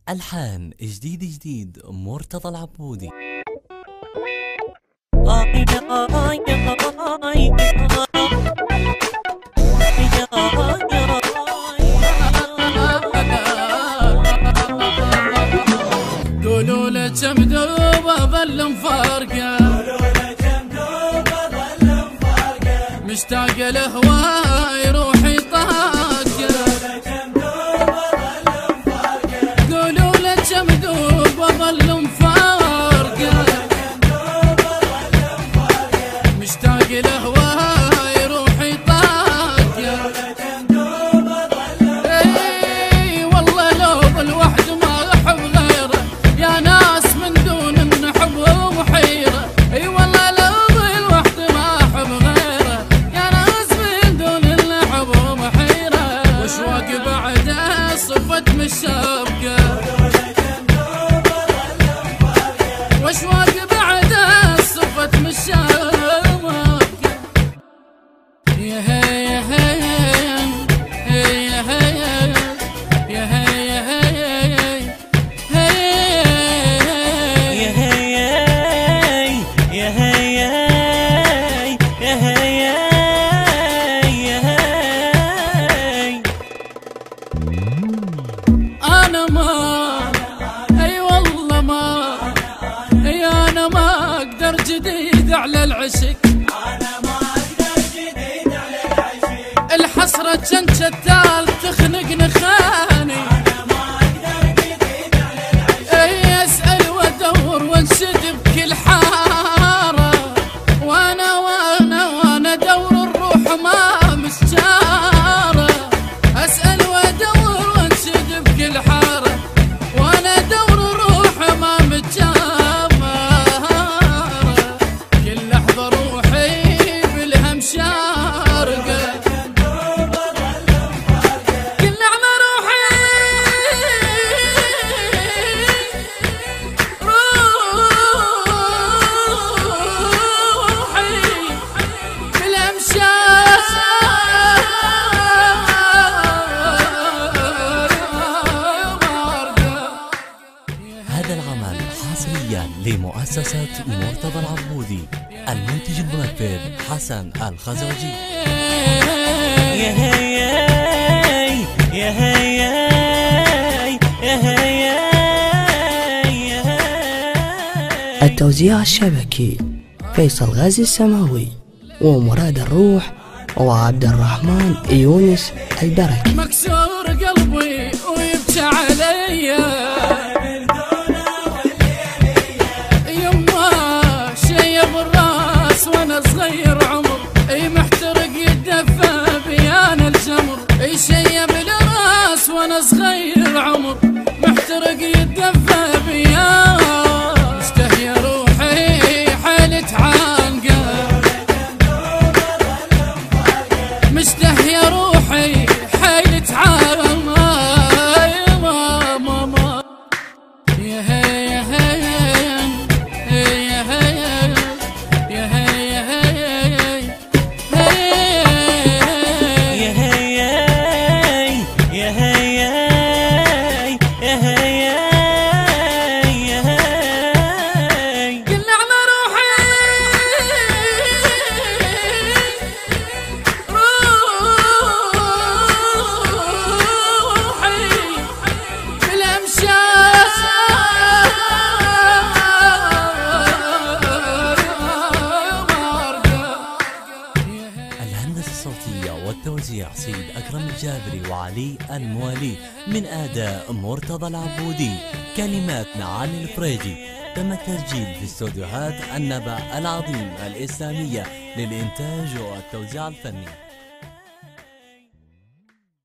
ألحان جديد مرتضى العبودي. قولوا له كم دوبه ظل مفارقه، مشتاق لهواي روحي طاقه. قولوا له كم دوبه ظل مفارقه، مشتاق لهواي روحي طاقه. اي والله لو ظل وحده ما احب غيره، يا ناس من دون النحب ومحيره. اي والله لو ظل وحده ما احب غيره، يا ناس من دون النحب ومحيره. واشواق بعده صفت مشابكه، واشواق بعده صفت مشابكه. يا هي يا هي يا هي يا هي. أنا ما أي والله ما، أنا ما أقدر جديد على العشق. الحسرة جنت شتال تخنقني خاني. اي اسأل وادور وانشد بكل حارة، وانا دور الروح ما مسجارة. اسأل وادور وانشد بكل حارة، وانا دور الروح ما متجارة. كل لحظة روحي بالهم شارقة، هذا العمل حصريا لمؤسسة مرتضى العبودي، المنتج المنفذ حسن الخزرجي. يا هي يا هي يا هي. التوزيع الشبكي فيصل غازي السماوي ومراد الروح وعبد الرحمن يونس البركي. مكسور قلبي ويبكي عليا، يما شيب الراس وانا صغير عمر. اي محترق يدفى بيان الجمر، اي شيب الراس وانا صغير عمر. محترق يدفى بيان، مشتهي روحي حيل تعانقه، مشتهي روحي حيل تعانقه. يا هي يا هي يا هي يا هي الصوتية والتوزيع سيد أكرم الجابري وعلي الموالي، من أداء مرتضى العبودي، كلمات معالي الفريجي. تم التسجيل في استوديوهات النبأ العظيم الإسلامية للإنتاج والتوزيع الفني.